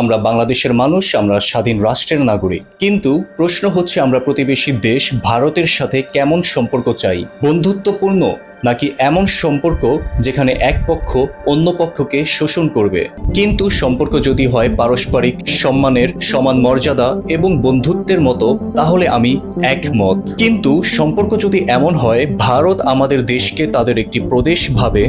আমরা বাংলাদেশের মানুষ, আমরা স্বাধীন রাষ্ট্রের নাগরিক। কিন্তু প্রশ্ন হচ্ছে আমরা প্রতিবেশী দেশ ভারতের সাথে কেমন সম্পর্ক চাই? বন্ধুত্বপূর্ণ নাকি এমন সম্পর্ক যেখানে এক পক্ষ অন্য পক্ষকে শোষণ করবে? কিন্তু সম্পর্ক যদি হয় পারস্পরিক সম্মানের, সমান মর্যাদা এবং বন্ধুত্বের মতো, তাহলে আমি একমত। কিন্তু সম্পর্ক যদি এমন হয় ভারত আমাদের দেশকে তাদের একটি প্রদেশ ভাবে,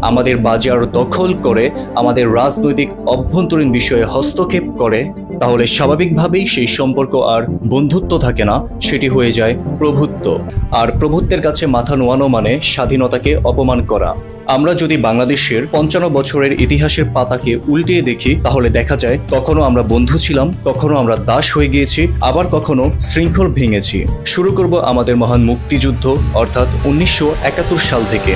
আমাদের বাজার দখল করে, আমাদের রাজনৈতিক অভ্যন্তরীণ বিষয়ে হস্তক্ষেপ করে, তাহলে স্বাভাবিকভাবেই সেই সম্পর্ক আর বন্ধুত্ব থাকে না, সেটি হয়ে যায় প্রভুত্ব। আর প্রভুত্বের কাছে মাথা নোয়ানো মানে স্বাধীনতাকে অপমান করা। আমরা যদি বাংলাদেশের ৫৫ বছরের ইতিহাসের পাতাকে উল্টিয়ে দেখি, তাহলে দেখা যায় কখনো আমরা বন্ধু ছিলাম, কখনো আমরা দাস হয়ে গিয়েছি, আবার কখনো শৃঙ্খল ভেঙেছি। শুরু করব আমাদের মহান মুক্তিযুদ্ধ অর্থাৎ ১৯৭১ সাল থেকে।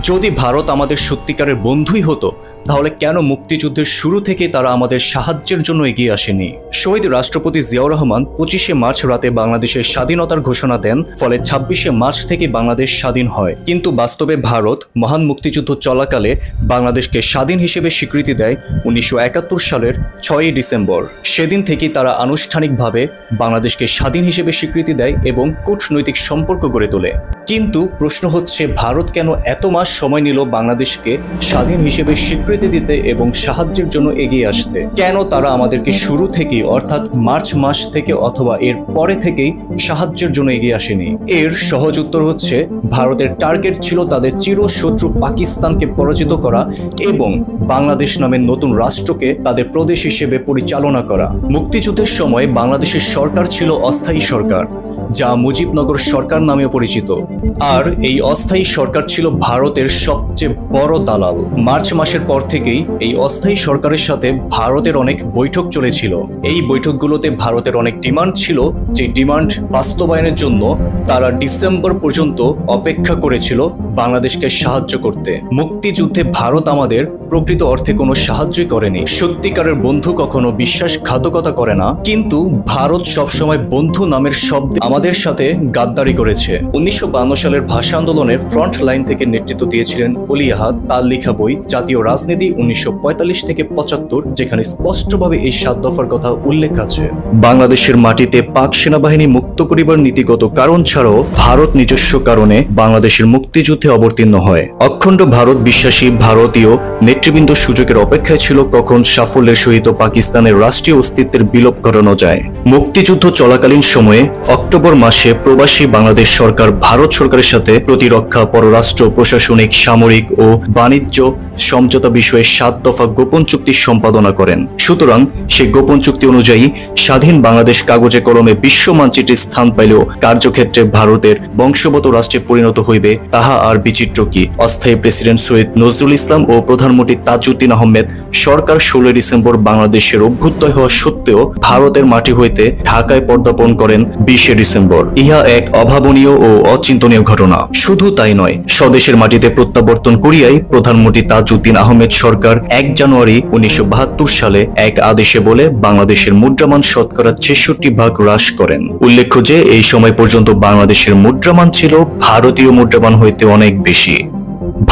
যদি ভারত আমাদের সত্যিকারের বন্ধুই হতো, তাহলে কেন মুক্তিযুদ্ধের শুরু থেকে তারা আমাদের সাহায্যের জন্য এগিয়ে আসেনি? শহীদ রাষ্ট্রপতি জিয়াউর রহমান ২৫শে মার্চ রাতে বাংলাদেশের স্বাধীনতার ঘোষণা দেন, ফলে ২৬শে মার্চ থেকে বাংলাদেশ স্বাধীন হয়। কিন্তু বাস্তবে ভারত মহান মুক্তিযুদ্ধ চলাকালে বাংলাদেশকে স্বাধীন হিসেবে স্বীকৃতি দেয় ১৯৭১ সালের ৬ই ডিসেম্বর। সেদিন থেকেই তারা আনুষ্ঠানিকভাবে বাংলাদেশকে স্বাধীন হিসেবে স্বীকৃতি দেয় এবং কূটনৈতিক সম্পর্ক গড়ে তোলে। কিন্তু প্রশ্ন হচ্ছে ভারত কেন এত মাস সময় নিল বাংলাদেশকে স্বাধীন হিসেবে স্বীকৃতি দিতে এবং সাহায্যের জন্য এগিয়ে আসতে? কেন তারা আমাদেরকে শুরু থেকেই অর্থাৎ মার্চ মাস থেকে অথবা এর পরে থেকেই সাহায্যের জন্য এগিয়ে আসেনি? এর সহজ উত্তর হচ্ছে ভারতের টার্গেট ছিল তাদের চিরশত্রু পাকিস্তানকে পরাজিত করা এবং বাংলাদেশ নামের নতুন রাষ্ট্রকে তাদের প্রদেশ হিসেবে পরিচালনা করা। মুক্তিযুদ্ধের সময় বাংলাদেশের সরকার ছিল অস্থায়ী সরকার, যা মুজিবনগর সরকার নামেও পরিচিত। আর এই অস্থায়ী সরকার ছিল ভারতের সবচেয়ে বড় দালাল। মার্চ মাসের পর থেকেই এই অস্থায়ী সরকারের সাথে ভারতের অনেক বৈঠক চলেছিল। এই বৈঠকগুলোতে ভারতের অনেক ডিমান্ড ছিল, যে ডিমান্ড বাস্তবায়নের জন্য তারা ডিসেম্বর পর্যন্ত অপেক্ষা করেছিল বাংলাদেশকে সাহায্য করতে। মুক্তিযুদ্ধে ভারত আমাদের প্রকৃত অর্থে কোনো সাহায্যই করেনি। সত্যিকারের বন্ধু কখনো বিশ্বাসঘাতকতা করে না, কিন্তু ভারত সবসময় বন্ধু নামের শব্দে আমাদের সাথে গাদ্দারি করেছে। ১৯৫২ সালের ভাষা আন্দোলনের ফ্রন্ট লাইন থেকে নেতৃত্ব দিয়েছিলেন অলি আহাদ। তার লেখা বই জাতীয় রাজনীতি ১৯৪৫ থেকে ৭৫, যেখানে স্পষ্টভাবে এই ৭ দফার কথা উল্লেখ আছে। বাংলাদেশের মাটিতে পাক সেনাবাহিনী মুক্ত করিবার নীতিগত কারণ ছাড়াও ভারত নিজস্ব কারণে বাংলাদেশের মুক্তিযুদ্ধে অবতীর্ণ হয়। অখণ্ড ভারত বিশ্বাসী ভারতীয় নেতৃবৃন্দ সুযোগের অপেক্ষায় ছিল কখন সাফল্যের সহিত পাকিস্তানের রাষ্ট্রীয় অস্তিত্বের বিলোপ ঘটানো যায়। মুক্তিযুদ্ধ চলাকালীন সময়ে অক্টোবর মাসে প্রবাসী বাংলাদেশ সরকার ভারত সরকারের সাথে প্রতিরক্ষা, পররাষ্ট্র, প্রশাসনিক, সামরিক ও বাণিজ্য সমঝোতা বিষয়ে ৭ দফা গোপন চুক্তি সম্পাদনা করেন। সুতরাং সেই গোপন চুক্তি অনুযায়ী স্বাধীন বাংলাদেশ কাগজে কলমে বিশ্ব মানচিত্রে স্থান পাইলেও কার্যক্ষেত্রে ভারতের বংশগত রাষ্ট্রে পরিণত হইবে তাহা আর বিচিত্র কি? অস্থায়ী প্রেসিডেন্ট সৈয়দ নজরুল ইসলাম ও প্রধানমন্ত্রী তাজউদ্দিন আহমেদ সরকার ১৬ ডিসেম্বর বাংলাদেশের অভ্যুদয় হওয়া সত্ত্বেও ভারতের মাটি হইতে ঢাকায় পদার্পণ করেন ২০শে ডিসেম্বর। ইহা এক অভাবনীয় ও অচিন্তনীয় ঘটনা। শুধু তাই নয়, স্বদেশের মাটিতে প্রত্যাবর্তন করিয়াই প্রধানমন্ত্রী তাজউদ্দিন আহমেদ সরকার ১ জানুয়ারি ১৯৭২ সালে এক আদেশে বলে বাংলাদেশের মুদ্রামান শতকরা ৬৬% হ্রাস করেন। উল্লেখ্য যে এই সময় পর্যন্ত বাংলাদেশের মুদ্রামান ছিল ভারতীয় মুদ্রামান হইতে অনেক বেশি।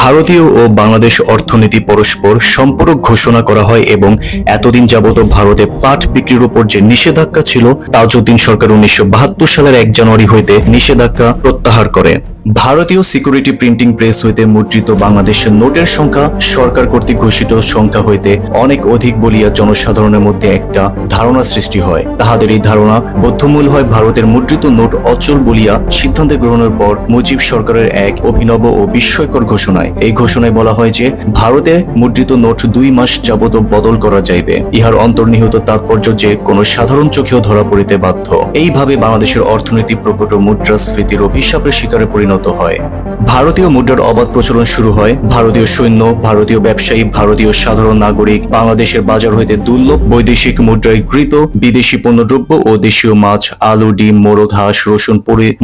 ভারতীয় ও বাংলাদেশ অর্থনীতি পরস্পর সম্পর্ক ঘোষণা করা হয় এবং এতদিন যাবত ভারতে পাট বিক্রির উপর যে নিষেধাজ্ঞা ছিল, তাজউদ্দিন সরকার ১৯৭২ সালের ১ জানুয়ারি হইতে নিষেধাজ্ঞা প্রত্যাহার করে। ভারতীয় সিকিউরিটি প্রিন্টিং প্রেস হইতে মুদ্রিত বাংলাদেশের নোটের সংখ্যা সরকার কর্তৃক ঘোষিত সংখ্যা হইতে অনেক অধিক বলিয়া জনসাধারণের মধ্যে একটা ধারণা সৃষ্টি হয়। তাহাদের এই ধারণা বদ্ধমূল হয় ভারতের মুদ্রিত নোট অচল বলিয়া সিদ্ধান্ত গ্রহণের পর মুজিব সরকারের এক অভিনব ও বিস্ময়কর ঘোষণায়। এই ঘোষণায় বলা হয় যে ভারতে মুদ্রিত নোট ২ মাস যাবত বদল করা যাইবে। ইহার অন্তর্নিহিত তাৎপর্য যে কোনো সাধারণ চোখেও ধরা পড়িতে বাধ্য। এইভাবে বাংলাদেশের অর্থনীতি প্রকট মুদ্রাস্ফীতির অভিশাপের শিকারে পরিণত হয়। ভারতীয় মুদ্রার অবাধ প্রচলন শুরু হয়। ভারতীয় সৈন্য, ভারতীয় ব্যবসায়ী, ভারতীয় সাধারণ নাগরিক বাংলাদেশের বাজার হইতে দুর্লভ বৈদেশিক মুদ্রায় গৃহীত বিদেশি পণ্যদ্রব্য ও দেশীয় মাছ, আলু, ডিম, মোরগ, হাঁস, রসুন,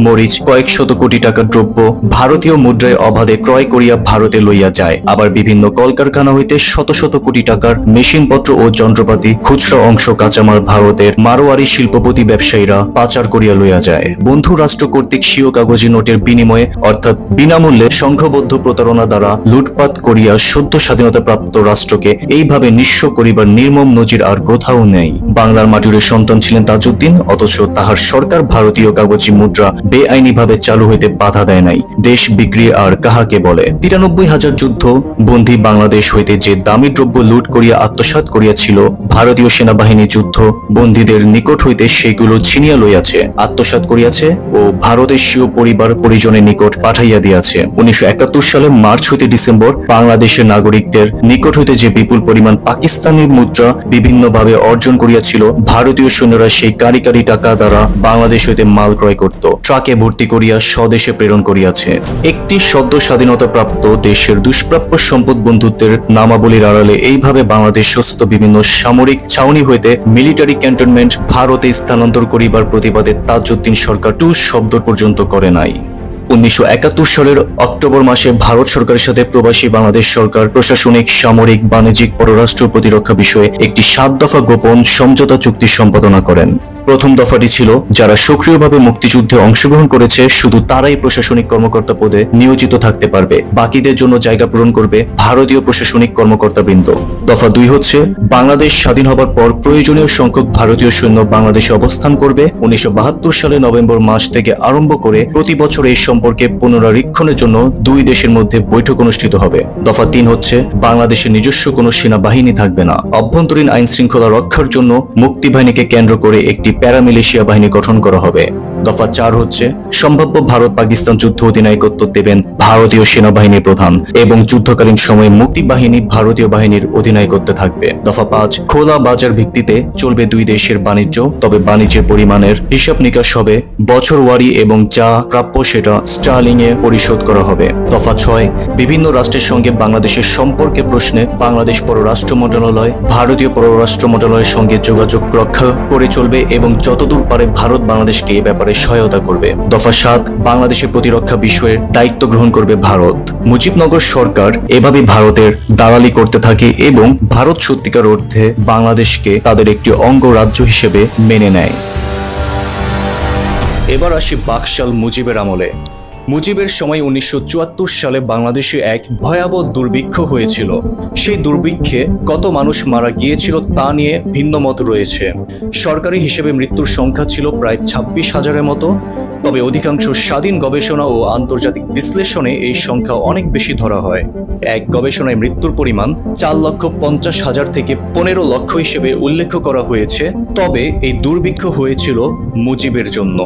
মরিচ, কয়েক শত কোটি টাকার দ্রব্য ভারতীয় মুদ্রায় অবাধে ক্রয় করিয়া ভারতে লইয়া যায়। আবার বিভিন্ন কলকারখানা হইতে শত শত কোটি টাকার মেশিনপত্র ও যন্ত্রপাতি খুচরা অংশ কাঁচামাল ভারতের মারোয়ারি শিল্পপতি ব্যবসায়ীরা পাচার করিয়া লইয়া যায়। বন্ধু রাষ্ট্র কর্তৃক স্বীয় কাগজে নোটের বিনিময়ে বিনিময়ে অর্থাৎ বিনামূল্যে সংঘবদ্ধ প্রতারণা দ্বারা লুটপাট করিয়া সদ্য স্বাধীনতাপ্রাপ্ত রাষ্ট্রকে এইভাবে নিঃস্ব করিবার নির্মম নজির আর কোথাও নেই। বাংলার মাটির সন্তান ছিলেন তাজউদ্দিন, অথচ তাহার সরকার ভারতীয় কাগজি মুদ্রা বেআইনিভাবে চালু হইতে বাধা দেয় নাই। দেশ বিক্রি আর কাহাকে বলে? 93,000 যুদ্ধ বন্দী বাংলাদেশ হইতে যে দামি দ্রব্য লুট করিয়া আত্মসাৎ করিয়াছিল, ভারতীয় সেনাবাহিনী যুদ্ধ বন্দীদের নিকট হইতে সেগুলো ছিনিয়া লইয়াছে, আত্মসাৎ করিয়াছে ও ভারতদেশীয় পরিবার পরিজনের নিকট পাঠাইয়া দিয়াছে। 1971 সালে মার্চ হইতে ডিসেম্বর বাংলাদেশের নাগরিকদের নিকট হইতে যে বিপুল পরিমাণ পাকিস্তানি মুদ্রা বিভিন্নভাবে অর্জন করিয়াছিল, ভারতীয় সৈন্যরা সেই কারি কারি টাকা দ্বারা বাংলাদেশ হইতে মাল ক্রয় করত, ট্রাকে ভর্তি করিয়া স্বদেশে প্রেরণ করিয়াছে। একটি সদ্য স্বাধীনতাপ্রাপ্ত দেশের দুষ্প্রাপ্য সম্পদ বন্ধুত্বের নামাবলীর আড়ালে এইভাবে বাংলাদেশস্থ বিভিন্ন সামরিক ছাউনি হইতে মিলিটারি ক্যান্টনমেন্ট ভারতে স্থানান্তর করিবার প্রতিবাদে তাজউদ্দিন সরকার টু শব্দ পর্যন্ত করে নাই। 1971 সালের অক্টোবর মাসে ভারত সরকারের সাথে প্রবাসী বাংলাদেশ সরকার প্রশাসনিক, সামরিক, বাণিজ্যিক, পররাষ্ট্র প্রতিরক্ষা বিষয়ে একটি 7 দফা গোপন সমঝোতা চুক্তি সম্পাদনা করেন। প্রথম দফাটি ছিল, যারা সক্রিয়ভাবে মুক্তিযুদ্ধে অংশগ্রহণ করেছে শুধু তারাই প্রশাসনিক কর্মকর্তা পদে নিয়োজিত থাকতে পারবে, বাকিদের জন্য জায়গা পূরণ করবে ভারতীয় প্রশাসনিক কর্মকর্তাবৃন্দ। দফা 2 হচ্ছে, বাংলাদেশ স্বাধীন হবার পর প্রয়োজনীয় সংখ্যক ভারতীয় সৈন্য বাংলাদেশে অবস্থান করবে। 1972 সালে নভেম্বর মাস থেকে আরম্ভ করে প্রতি বছর এই সম্পর্কে পুনরীক্ষণের জন্য 2 দেশের মধ্যে বৈঠক অনুষ্ঠিত হবে। দফা 3 হচ্ছে, বাংলাদেশের নিজস্ব কোনো সেনাবাহিনী থাকবে না, অভ্যন্তরীণ আইন শৃঙ্খলা রক্ষার জন্য মুক্তিবাহিনীকে কেন্দ্র করে একটি প্যারামিলিশিয়া বাহিনী গঠন করা হবে। দফা 4 হচ্ছে, সম্ভাব্য ভারত পাকিস্তান যুদ্ধ অধিনায়কত্ব দেবেন ভারতীয় সেনাবাহিনীর প্রধান এবং যুদ্ধকালীন সময়ে মুক্তি বাহিনী ভারতীয় বাহিনীর অধিনায়কত্বে থাকবে। দফা 5, খোলা বাজার ভিত্তিতে চলবে 2 দেশের বাণিজ্য, তবে বাণিজ্যের পরিমাণের হিসাব নিকাশ হবে বছরওয়ারি এবং যা প্রাপ্য সেটা স্টার্লিং এ পরিশোধ করা হবে। দফা 6, বিভিন্ন রাষ্ট্রের সঙ্গে বাংলাদেশের সম্পর্কের প্রশ্নে বাংলাদেশ পররাষ্ট্র মন্ত্রণালয় ভারতীয় পররাষ্ট্র মন্ত্রণালয়ের সঙ্গে যোগাযোগ রক্ষা করে চলবে এবং যতদূর পারে ভারত বাংলাদেশকে এ ব্যাপারে সহায়তা করবে। দফা 7, বাংলাদেশের প্রতিরক্ষা বিষয়ের দায়িত্ব গ্রহণ করবে ভারত। মুজিবনগর সরকার এভাবে ভারতের দালালি করতে থাকে এবং ভারত সত্যিকার অর্থে বাংলাদেশকে তাদের একটি অঙ্গ রাজ্য হিসেবে মেনে নেয়। এবার আসি বাকশাল মুজিবের আমলে। মুজিবের সময় 1974 সালে বাংলাদেশে এক ভয়াবহ দুর্ভিক্ষ হয়েছিল। সেই দুর্ভিক্ষে কত মানুষ মারা গিয়েছিল তা নিয়ে ভিন্ন মত রয়েছে। সরকারি হিসেবে মৃত্যুর সংখ্যা ছিল প্রায় 26,000-এর মতো, তবে অধিকাংশ স্বাধীন গবেষণা ও আন্তর্জাতিক বিশ্লেষণে এই সংখ্যা অনেক বেশি ধরা হয়। এক গবেষণায় মৃত্যুর পরিমাণ 4,50,000 থেকে 15 লক্ষ হিসেবে উল্লেখ করা হয়েছে। তবে এই দুর্ভিক্ষ হয়েছিল মুজিবের জন্য।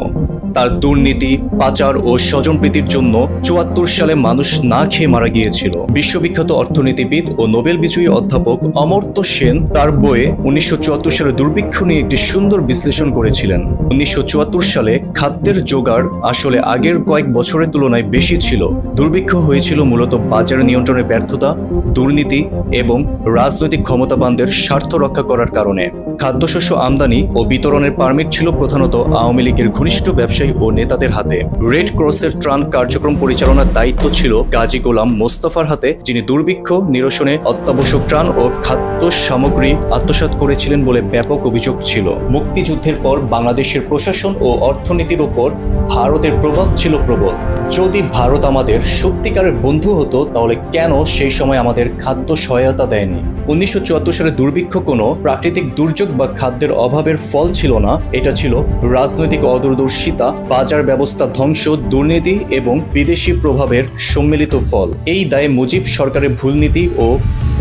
তার দুর্নীতি, পাচার ও স্বজনপ্রীতির জন্য 74 সালে মানুষ না খেয়ে মারা গিয়েছিল। বিশ্ববিখ্যাত অর্থনীতিবিদ ও নোবেল বিজয়ী অধ্যাপক অমর্ত্য সেন তার বইয়ে 1974 সালে দুর্ভিক্ষ নিয়ে একটি সুন্দর বিশ্লেষণ করেছিলেন। 1974 সালে খাদ্যের জোগাড় আসলে আগের কয়েক বছরের তুলনায় বেশি ছিল। দুর্ভিক্ষ হয়েছিল মূলত বাজার নিয়ন্ত্রণের ব্যর্থতা, দুর্নীতি এবং রাজনৈতিক ক্ষমতাবানদের স্বার্থ রক্ষা করার কারণে। খাদ্যশস্য আমদানি ও বিতরণের পারমিট ছিল প্রধানত আওয়ামী লীগের ঘনিষ্ঠ ব্যবসায়ী ও নেতাদের হাতে। রেড ক্রসের ত্রাণ কার্যক্রম পরিচালনার দায়িত্ব ছিল গাজী গোলাম মোস্তফার হাতে, যিনি দুর্ভিক্ষ নিরসনে অত্যাবশ্যক ত্রাণ ও খাদ্য সামগ্রী আত্মসাৎ করেছিলেন বলে ব্যাপক অভিযোগ ছিল। মুক্তিযুদ্ধের পর বাংলাদেশের প্রশাসন ও অর্থনীতির উপর ভারতের প্রভাব ছিল প্রবল। যদি ভারত আমাদের সত্যিকারের বন্ধু হতো তাহলে কেন সেই সময় আমাদের খাদ্য সহায়তা দেয়নি? 1974 সালে দুর্ভিক্ষ কোনো প্রাকৃতিক দুর্যোগ বা খাদ্যের অভাবের ফল ছিল না, এটা ছিল রাজনৈতিক অদূরদর্শিতা, বাজার ব্যবস্থা ধ্বংস, দুর্নীতি এবং বিদেশি প্রভাবের সম্মিলিত ফল। এই দায়ে মুজিব সরকারের ভুলনীতি ও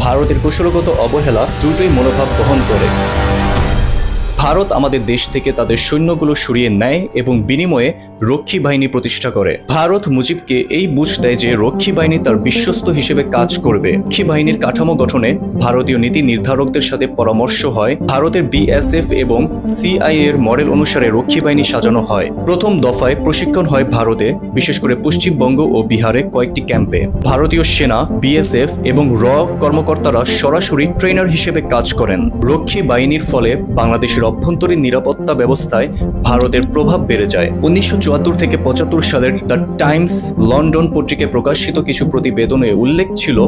ভারতের কৌশলগত অবহেলা দুটোই মনোভাব বহন করে। ভারত আমাদের দেশ থেকে তাদের সৈন্যগুলো সরিয়ে নেয় এবং বিনিময়ে রক্ষী বাহিনী প্রতিষ্ঠা করে। ভারত মুজিবকে এই বুঝ দেয় যে রক্ষী বাহিনী তার বিশ্বস্ত হিসেবে কাজ করবে। রক্ষী বাহিনীর কাঠামো গঠনে ভারতীয় নীতি নির্ধারকদের সাথে পরামর্শ হয়। ভারতের বিএসএফ এবং সিআইএ এর মডেল অনুসারে রক্ষী বাহিনী সাজানো হয়। প্রথম দফায় প্রশিক্ষণ হয় ভারতে, বিশেষ করে পশ্চিমবঙ্গ ও বিহারে কয়েকটি ক্যাম্পে। ভারতীয় সেনা, বিএসএফ এবং র কর্মকর্তারা সরাসরি ট্রেনার হিসেবে কাজ করেন। রক্ষী বাহিনীর ফলে বাংলাদেশের অভ্যন্তরীণ নিরাপত্তা ব্যবস্থায় ভারতের প্রভাব বেড়ে যায়। 1974 থেকে 75 সালের দ্য টাইমস লন্ডন পত্রিকায় প্রকাশিত কিছু প্রতিবেদনে উল্লেখ ছিল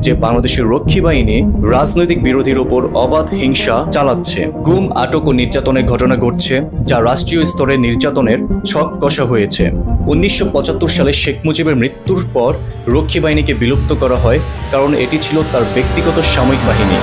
যে বাংলাদেশের রক্ষী বাহিনী রাজনৈতিক বিরোধীর ওপর অবাধ হিংসা চালাচ্ছে, গুম, আটক ও নির্যাতনের ঘটনা ঘটছে, যা রাষ্ট্রীয় স্তরে নির্যাতনের ছক কষা হয়েছে। 1975 সালে শেখ মুজিবের মৃত্যুর পর রক্ষী বাহিনীকে বিলুপ্ত করা হয়, কারণ এটি ছিল তার ব্যক্তিগত সামরিক বাহিনী।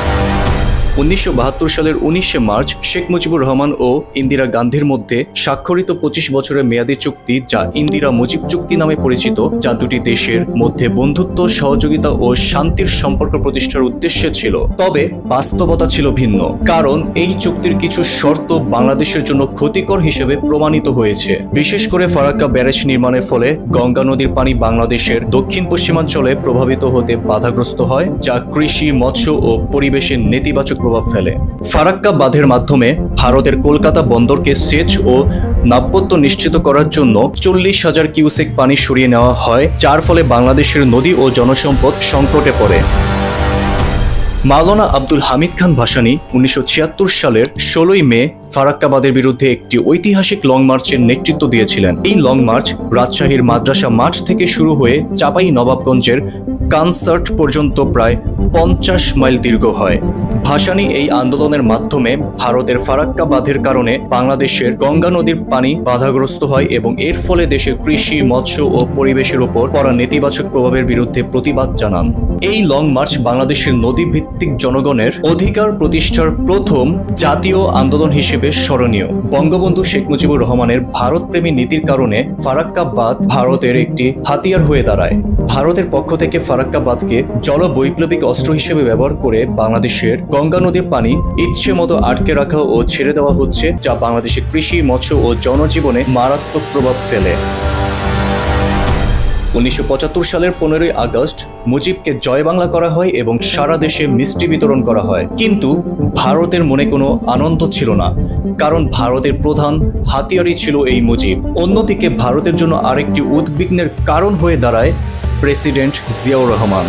1972 সালের 19শে মার্চ শেখ মুজিবুর রহমান ও ইন্দিরা গান্ধীর মধ্যে স্বাক্ষরিত 25 বছরের মেয়াদী চুক্তি, যা ইন্দিরা মুজিব চুক্তি নামে পরিচিত, যা দুটি দেশের মধ্যে বন্ধুত্ব, সহযোগিতা ও শান্তির সম্পর্ক প্রতিষ্ঠার উদ্দেশ্যে ছিল। তবে বাস্তবতা ছিল ভিন্ন, কারণ এই চুক্তির কিছু শর্ত বাংলাদেশের জন্য ক্ষতিকর হিসেবে প্রমাণিত হয়েছে। বিশেষ করে ফারাক্কা ব্যারেজ নির্মাণের ফলে গঙ্গা নদীর পানি বাংলাদেশের দক্ষিণ পশ্চিমাঞ্চলে প্রভাবিত হতে বাধাগ্রস্ত হয়, যা কৃষি, মৎস্য ও পরিবেশের নেতিবাচক প্রভাব ফেলে। ফারাক্কা বাঁধের মাধ্যমে ভারতের কলকাতা বন্দরকে সেচ ও নাব্যত্ব নিশ্চিত করার জন্য 40,000 কিউসেক পানি সরিয়ে নেওয়া হয়, যার ফলে বাংলাদেশের নদী ও জনসম্পদ সংকটে পড়ে। মাওলানা আব্দুল হামিদ খান ভাসানী 1976 সালের 16ই মে ফারাক্কা বাঁধের বিরুদ্ধে একটি ঐতিহাসিক লং মার্চের নেতৃত্ব দিয়েছিলেন। এই লং মার্চ রাজশাহীর মাদ্রাসা মাঠ থেকে শুরু হয়ে চাপাই নবাবগঞ্জের কনসার্ট পর্যন্ত প্রায় 50 মাইল দীর্ঘ হয়। ভাসানী এই আন্দোলনের মাধ্যমে ভারতের ফারাক্কা বাঁধের কারণে বাংলাদেশের গঙ্গা নদীর পানি বাধাগ্রস্ত হয় এবং এর ফলে দেশের কৃষি, মৎস্য ও পরিবেশের উপর পড়া নেতিবাচক প্রভাবের বিরুদ্ধে প্রতিবাদ জানান। এই লং মার্চ বাংলাদেশের নদী ভিত্তিক জনগণের অধিকার প্রতিষ্ঠার প্রথম জাতীয় আন্দোলন হিসেবে স্মরণীয়। বঙ্গবন্ধু শেখ মুজিবুর রহমানের ভারতপ্রেমী নীতির কারণে ফারাক্কা বাঁধ ভারতের একটি হাতিয়ার হয়ে দাঁড়ায়। ভারতের পক্ষ থেকে ফারাক্কা বাঁধকে জলবৈপ্লবিক অস্ত্র হিসেবে ব্যবহার করে বাংলাদেশের গঙ্গা নদীর পানি ইচ্ছে মতো আটকে রাখা ও ছেড়ে দেওয়া হচ্ছে, যা বাংলাদেশের কৃষি, মৎস্য ও জনজীবনে মারাত্মক প্রভাব ফেলে। 1975 সালের 15ই আগস্ট মুজিবকে জয় বাংলা করা হয় এবং সারা দেশে মিষ্টি বিতরণ করা হয়। কিন্তু ভারতের মনে কোনো আনন্দ ছিল না, কারণ ভারতের প্রধান হাতিয়ারই ছিল এই মুজিব। অন্যদিকে ভারতের জন্য আরেকটি উদ্বিগ্নের কারণ হয়ে দাঁড়ায় প্রেসিডেন্ট জিয়াউর রহমান।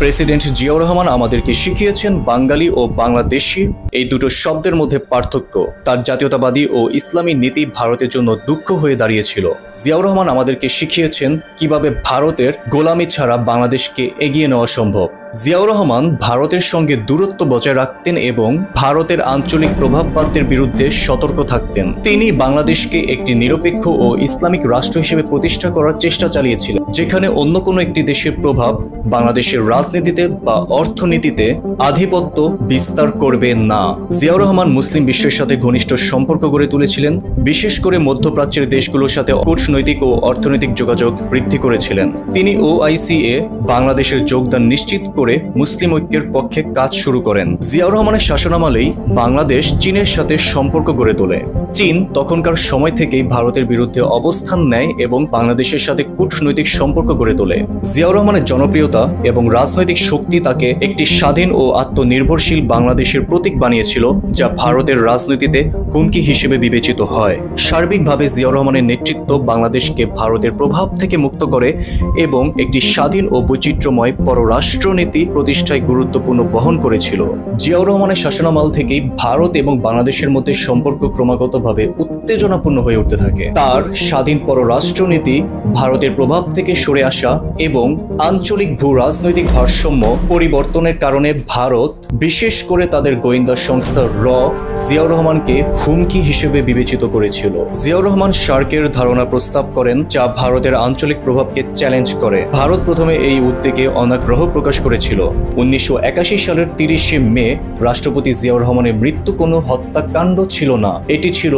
প্রেসিডেন্ট জিয়াউর রহমান আমাদেরকে শিখিয়েছেন বাঙালি ও বাংলাদেশি এই দুটো শব্দের মধ্যে পার্থক্য। তার জাতীয়তাবাদী ও ইসলামী নীতি ভারতের জন্য দুঃখ হয়ে দাঁড়িয়েছিল। জিয়াউর রহমান আমাদেরকে শিখিয়েছেন কিভাবে ভারতের গোলামি ছাড়া বাংলাদেশকে এগিয়ে নেওয়া সম্ভব। জিয়াউর রহমান ভারতের সঙ্গে দূরত্ব বজায় রাখতেন এবং ভারতের আঞ্চলিক প্রভাববাদের বিরুদ্ধে সতর্ক থাকতেন। তিনি বাংলাদেশকে একটি নিরপেক্ষ ও ইসলামিক রাষ্ট্র হিসেবে প্রতিষ্ঠা করার চেষ্টা চালিয়েছিলেন, যেখানে অন্য কোনো একটি দেশের প্রভাব বাংলাদেশের রাজনীতিতে বা অর্থনীতিতে আধিপত্য বিস্তার করবে না। জিয়াউর রহমান মুসলিম বিশ্বের সাথে ঘনিষ্ঠ সম্পর্ক গড়ে তুলেছিলেন, বিশেষ করে মধ্যপ্রাচ্যের দেশগুলোর সাথে কূটনৈতিক ও অর্থনৈতিক যোগাযোগ বৃদ্ধি করেছিলেন। তিনি OIC-এ বাংলাদেশের যোগদান নিশ্চিত করে মুসলিম ঐক্যের পক্ষে কাজ শুরু করেন। জিয়াউর রহমানের শাসনামলেই বাংলাদেশ চীনের সাথে সম্পর্ক গড়ে তোলে। চীন তখনকার সময় থেকেই ভারতের বিরুদ্ধে অবস্থান নেয় এবং বাংলাদেশের সাথে কূটনৈতিক সম্পর্ক গড়ে তোলে। জিয়াউর রহমানের জনপ্রিয়তা এবং রাজনৈতিক শক্তি তাকে একটি স্বাধীন ও আত্মনির্ভরশীল বাংলাদেশের প্রতীক বানিয়েছিল, যা ভারতের রাজনীতিতে হুমকি হিসেবে বিবেচিত হয়। সার্বিকভাবে জিয়াউর রহমানের নেতৃত্ব বাংলাদেশকে ভারতের প্রভাব থেকে মুক্ত করে এবং একটি স্বাধীন ও বৈচিত্র্যময় পররাষ্ট্রনীতি প্রতিষ্ঠায় গুরুত্বপূর্ণ বহন করেছিল। জিয়াউর রহমানের শাসনামল থেকেই ভারত এবং বাংলাদেশের মধ্যে সম্পর্ক ক্রমাগতভাবে উত্তেজনাপূর্ণ হয়ে উঠতে থাকে। তার স্বাধীন পররাষ্ট্রনীতি, ভারতের প্রভাব থেকে সরে আসা এবং আঞ্চলিক ভূ রাজনৈতিক ভারসাম্য পরিবর্তনের কারণে ভারত, বিশেষ করে তাদের গোয়েন্দা সংস্থা জিয়াউর রহমানকে হুমকি হিসেবে বিবেচিত করেছিল। জিয়াউর রহমান সার্কের ধারণা প্রস্তাব করেন, যা ভারতের আঞ্চলিক প্রভাবকে চ্যালেঞ্জ করে। ভারত প্রথমে এই উদ্যোগে অনাগ্রহ প্রকাশ করেছিল। 1981 সালের 30শে মে রাষ্ট্রপতি জিয়াউর রহমানের মৃত্যু কোনো হত্যাকাণ্ড ছিল না, এটি ছিল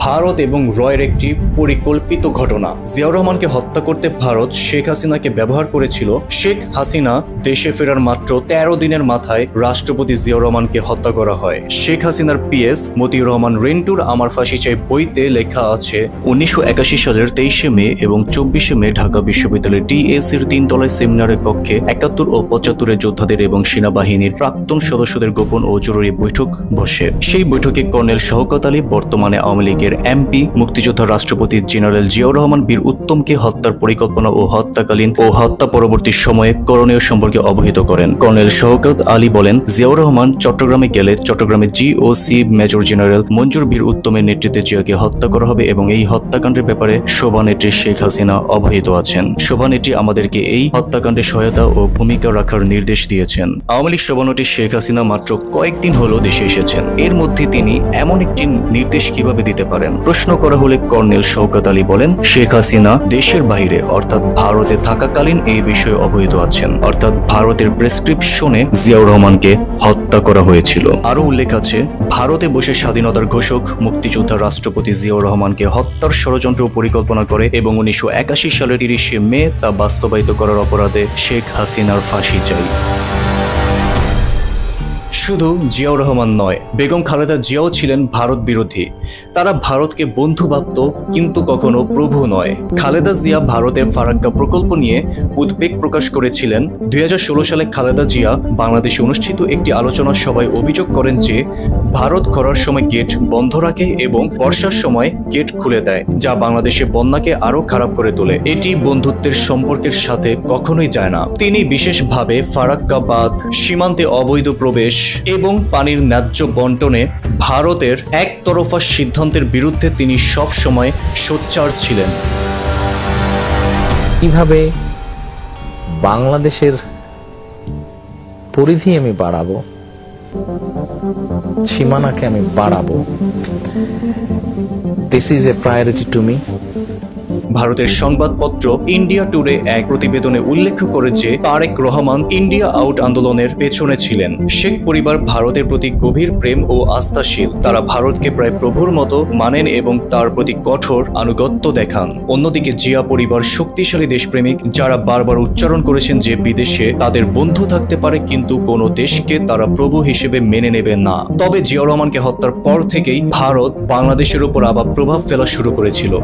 ভারত এবং রয়ের একটি পরিকল্পিত ঘটনা। জিয়াউর রহমানকে হত্যা করতে ভারত শেখ হাসিনাকে ব্যবহার করেছিল। শেখ হাসিনা দেশে ফেরার মাত্র 13 দিনের মাথায় রাষ্ট্রপতি জিয়াউর রহমানকে হত্যা করা হয়। শেখ হাসিনার PS মতিউর রহমান রেন্টুর আমার ফাঁসি চাই বইতে লেখা আছে, 1981 সালের 23শে মে এবং 24শে মে ঢাকা বিশ্ববিদ্যালয়ের TS-এর 3 তলায় সেমিনারের কক্ষে 71 ও 75-এর যোদ্ধাদের এবং সেনাবাহিনীর প্রাক্তন সদস্যদের গোপন ও জরুরি বৈঠক বসে। সেই বৈঠকে কর্নেল শওকত আলী, বর্তমানে আওয়ামী লীগের বিভাগের এমপি মুক্তিযোদ্ধা রাষ্ট্রপতি জেনারেল জিয়াউর রহমান বীর উত্তমকে হত্যার পরিকল্পনা ও হত্যাকালীন ও হত্যা পরবর্তী সময়ে করণীয় সম্পর্কে অবহিত করেন। কর্নেল শওকত আলী বলেন, জিয়াউর রহমান চট্টগ্রামে গেলে চট্টগ্রামে জিওসি মেজর জেনারেল মঞ্জুর বীর উত্তমের নেতৃত্বে জিয়াকে হত্যা করা হবে এবং এই হত্যাকাণ্ডের ব্যাপারে শোভানেত্রী শেখ হাসিনা অবহিত আছেন। শোভানেত্রী আমাদেরকে এই হত্যাকাণ্ডে সহায়তা ও ভূমিকা রাখার নির্দেশ দিয়েছেন। আওয়ামী লীগ সভানেত্রী শেখ হাসিনা মাত্র কয়েকদিন হলো দেশে এসেছেন, এর মধ্যে তিনি এমন একটি নির্দেশ কিভাবে দিতে পারেন? প্রশ্ন করা হলে কর্নেল শওকত আলী বলেন, শেখ হাসিনা দেশের বাইরে অর্থাৎ ভারতে থাকাকালীন এই বিষয়ে অবহিত আছেন, অর্থাৎ ভারতের প্রেসক্রিপশনে জিয়াউর রহমানকে হত্যা করা হয়েছিল। আরো উল্লেখ আছে, ভারতে বসে স্বাধীনতার ঘোষক মুক্তিযোদ্ধা রাষ্ট্রপতি জিয়াউর রহমানকে হত্যার ষড়যন্ত্র পরিকল্পনা করে এবং 1981 সালের 30 মে তা বাস্তবায়িত করার অপরাধে শেখ হাসিনার ফাঁসি চাই। শুধু জিয়াউর রহমান নয়, বেগম খালেদা জিয়াও ছিলেন ভারত বিরোধী। তারা ভারতকে বন্ধু ভাবত, কিন্তু কখনো প্রভু নয়। খালেদা জিয়া ভারতের ফারাক্কা প্রকল্প নিয়ে উদ্বেগ প্রকাশ করেছিলেন। 2016 সালে খালেদা জিয়া বাংলাদেশে অনুষ্ঠিত একটি আলোচনা সভায় অভিযোগ করেন যে ভারত খরার সময় গেট বন্ধ রাখে এবং বর্ষার সময় গেট খুলে দেয়, যা বাংলাদেশে বন্যাকে আরো খারাপ করে তোলে। এটি বন্ধুত্বের সম্পর্কের সাথে কখনোই যায় না। তিনি বিশেষভাবে ফারাক্কা বাঁধ, সীমান্তে অবৈধ প্রবেশ এবং পানির ন্যায্য বন্টনে ভারতের একতরফা সিদ্ধান্তের বিরুদ্ধে তিনি সব সময় সোচ্চার ছিলেন। কিভাবে বাংলাদেশের পরিধি আমি বাড়াবো, সীমানাকে আমি বাড়াবো, this is a priority to me. ভারতের সংবাদপত্র ইন্ডিয়া টুডে এক প্রতিবেদনে উল্লেখ করে যে তারেক রহমান ইন্ডিয়া আউট আন্দোলনের পেছনে ছিলেন। শেখ পরিবার ভারতের প্রতি গভীর প্রেম ও আস্থাশীল। তারা ভারতকে প্রায় প্রভুর মতো মানেন এবং তার প্রতি কঠোর আনুগত্য দেখান। অন্যদিকে জিয়া পরিবার শক্তিশালী দেশপ্রেমিক, যারা বারবার উচ্চারণ করেছেন যে বিদেশে তাদের বন্ধু থাকতে পারে, কিন্তু কোনো দেশকে তারা প্রভু হিসেবে মেনে নেবে না। তবে জিয়াউর রহমানকে হত্যার পর থেকেই ভারত বাংলাদেশের উপর আবার প্রভাব ফেলা শুরু করেছিল।